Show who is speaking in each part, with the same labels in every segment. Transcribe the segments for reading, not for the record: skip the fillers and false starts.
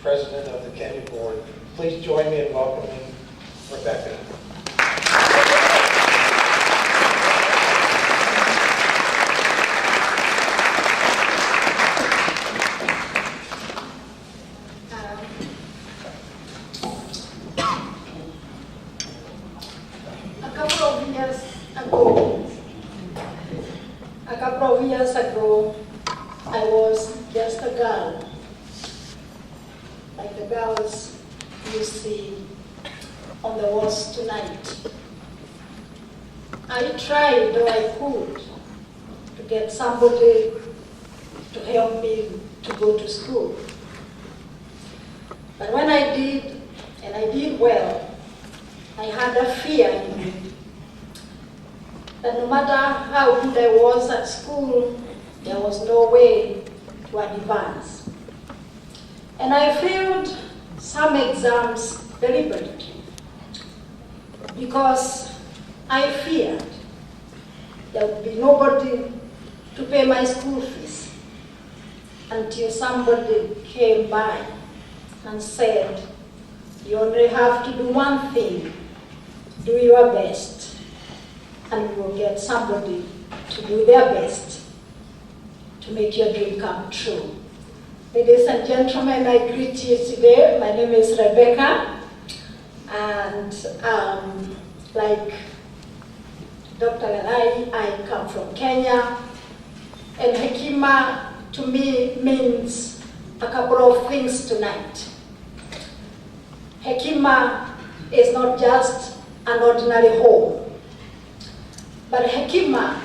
Speaker 1: President of the Kenya Board. Please join me in welcoming Rebeccah.
Speaker 2: A couple of years ago, I was just a girl, like the girls you see on the walls tonight. I tried, though I could, to get somebody to help me to go to school. But when I did, and I did well, I had a fear in me that no matter how good I was at school, there was no way to advance. And I failed some exams deliberately because I feared there would be nobody to pay my school fees until somebody came by and said, "You only have to do one thing, do your best, and we will get somebody to do their best to make your dream come true." Ladies and gentlemen, I greet you today. My name is Rebeccah, and like Dr. and I come from Kenya, and Hekima to me means a couple of things tonight. Hekima is not just an ordinary home, but Hekima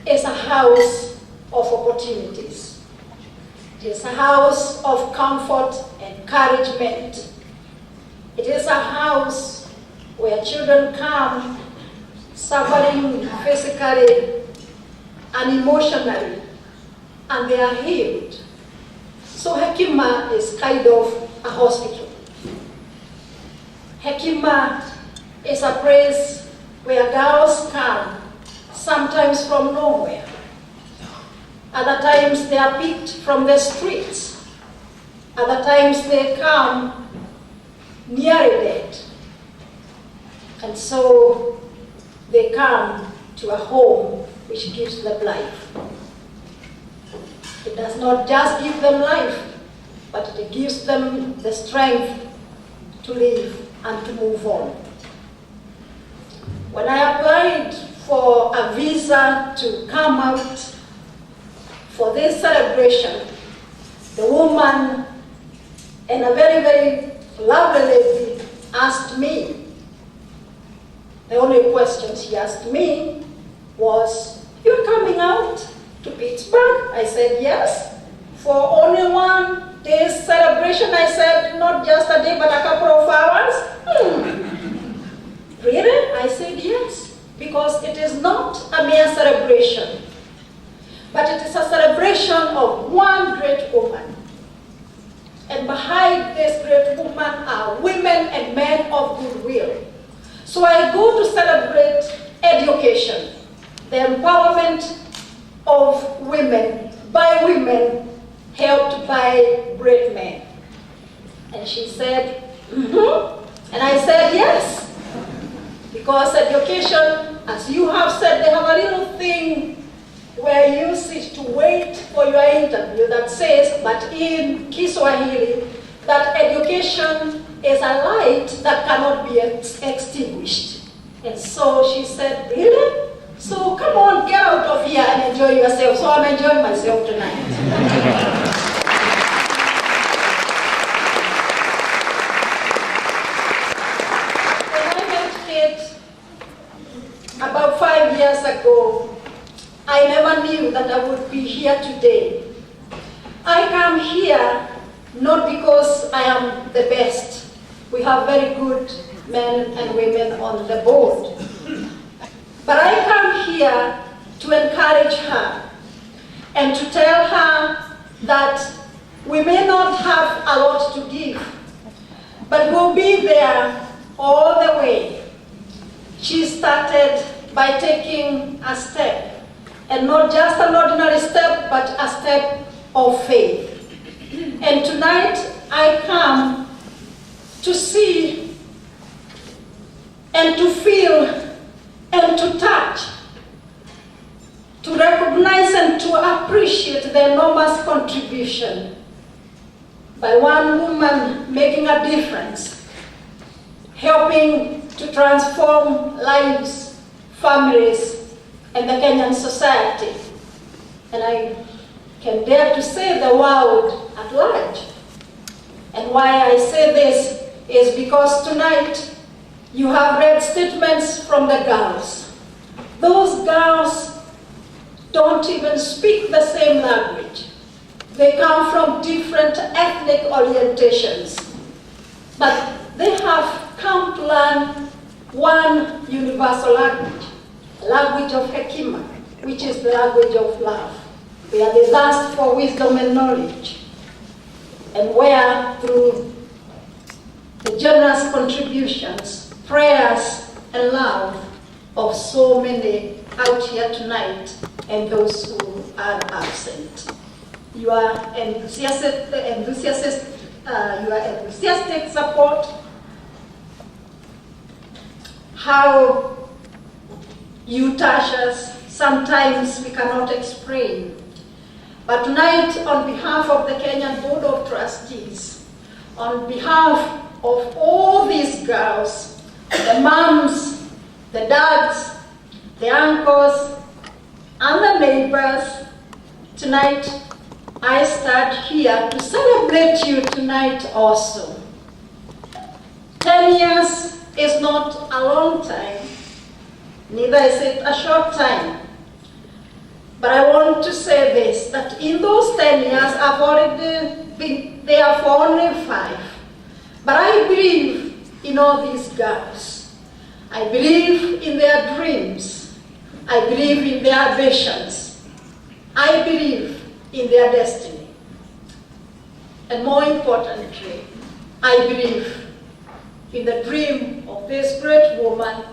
Speaker 2: is a house of opportunities. It is a house of comfort, encouragement. It is a house where children come suffering physically and emotionally, and they are healed. So Hekima is kind of a hospital. Hekima is a place where girls come, sometimes from nowhere. Other times they are picked from the streets. Other times they come nearly dead. And so they come to a home which gives them life. It does not just give them life, but it gives them the strength to live and to move on. When I applied for a visa to come out for this celebration, the woman, and a very, very lovely lady, asked me, the only question she asked me was, "You're coming out to Pittsburgh?" I said, "Yes." "For only one day's celebration?" I said, "Not just a day, but a couple of hours." "Really?" I said, "Yes, because it is not a mere celebration, but it is a celebration of one great woman. And behind this great woman are women and men of goodwill. So I go to celebrate education, the empowerment of women by women, helped by great men." And she said, And I said, "Yes." Because education, as you have said, they have a little thing where you sit to wait for your interview that says, but in Kiswahili, that education is a light that cannot be extinguished. And so she said, "Really? So come on, get out of here and enjoy yourself." So I'm enjoying myself tonight. When I met Kate about 5 years ago, I never knew that I would be here today. I come here not because I am the best. We have very good men and women on the board. But I come here to encourage her and to tell her that we may not have a lot to give, but we'll be there all the way. She started by taking a step. And not just an ordinary step, but a step of faith. And tonight, I come to see and to feel and to touch, to recognize and to appreciate the enormous contribution by one woman making a difference, helping to transform lives, families, and the Kenyan society. And I can dare to say the world at large. And why I say this is because tonight you have read statements from the girls. Those girls don't even speak the same language. They come from different ethnic orientations. But they have come to learn one universal language, the language of Hekima, which is the language of love, where they thirst for wisdom and knowledge, and where through the generous contributions, prayers, and love of so many out here tonight and those who are absent. Your enthusiastic support, how you touch us, sometimes we cannot explain. But tonight, on behalf of the Kenyan Board of Trustees, on behalf of all these girls, the moms, the dads, the uncles, and the neighbors, tonight I stand here to celebrate you tonight also. 10 years is not a long time, neither is it a short time. But I want to say this, that in those 10 years, I've already been there for only 5. But I believe in all these girls. I believe in their dreams. I believe in their visions. I believe in their destiny. And more importantly, I believe in the dream of this great woman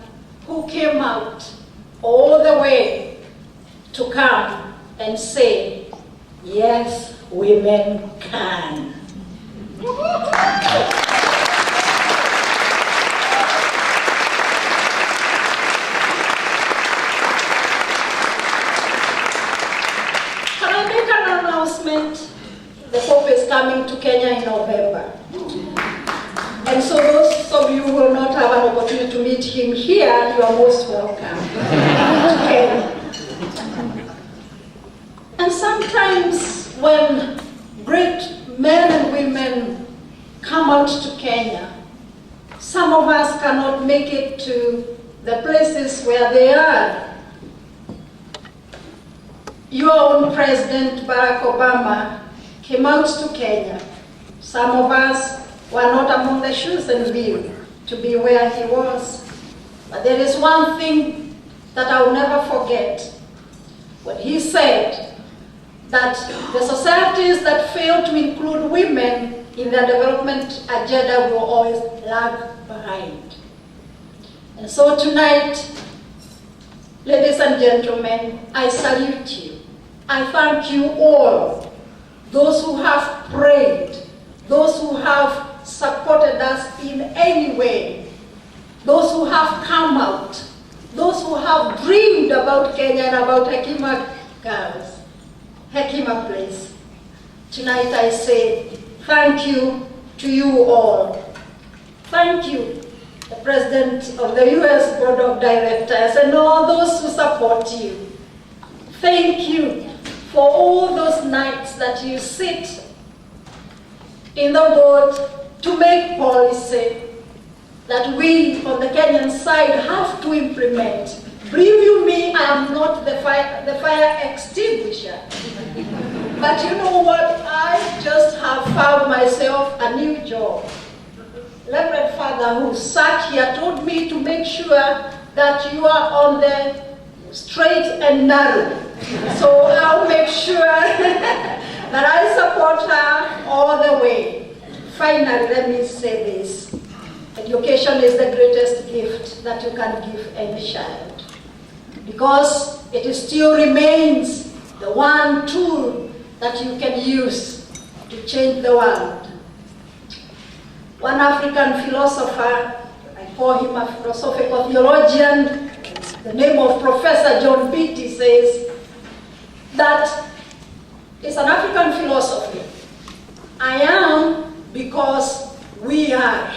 Speaker 2: who came out all the way to come and say, yes, women can. Can I make an announcement? The Pope is coming to Kenya in November. And so those of you who will not have an opportunity to meet him here, you are most welcome to Kenya. And sometimes when great men and women come out to Kenya, some of us cannot make it to the places where they are. Your own President Barack Obama came out to Kenya. Some of us were not among the chosen few to be where he was. But there is one thing that I will never forget. When he said that the societies that fail to include women in their development agenda will always lag behind. And so tonight, ladies and gentlemen, I salute you. I thank you all, those who have prayed, those who have supported us in any way, those who have come out, those who have dreamed about Kenya and about Hekima girls, Hekima Place. Tonight I say thank you to you all. Thank you, the President of the U.S. Board of Directors and all those who support you. Thank you for all those nights that you sit in the board to make policy that we on the Kenyan side have to implement. Believe you me, I am not the fire extinguisher. But you know what? I just have found myself a new job. Reverend Father who sat here told me to make sure that you are on the straight and narrow. So I'll make sure that I support her all the way. Finally, let me say this. Education is the greatest gift that you can give any child, because it still remains the one tool that you can use to change the world. one African philosopher, I call him a philosophical theologian, the name of Professor John Beatty, says that it's an African philosophy. I am because we are.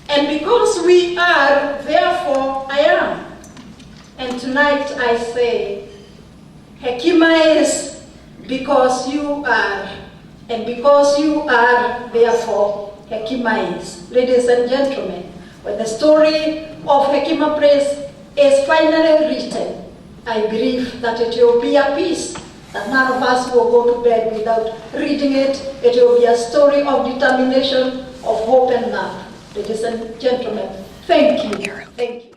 Speaker 2: And because we are, therefore I am. And tonight I say, Hekima is because you are. And because you are, therefore, Hekima is. Ladies and gentlemen, when the story of Hekima Place is finally written, I believe that it will be a piece that none of us will go to bed without reading it. It will be a story of determination, of hope and love. Ladies and gentlemen, thank you. Thank you.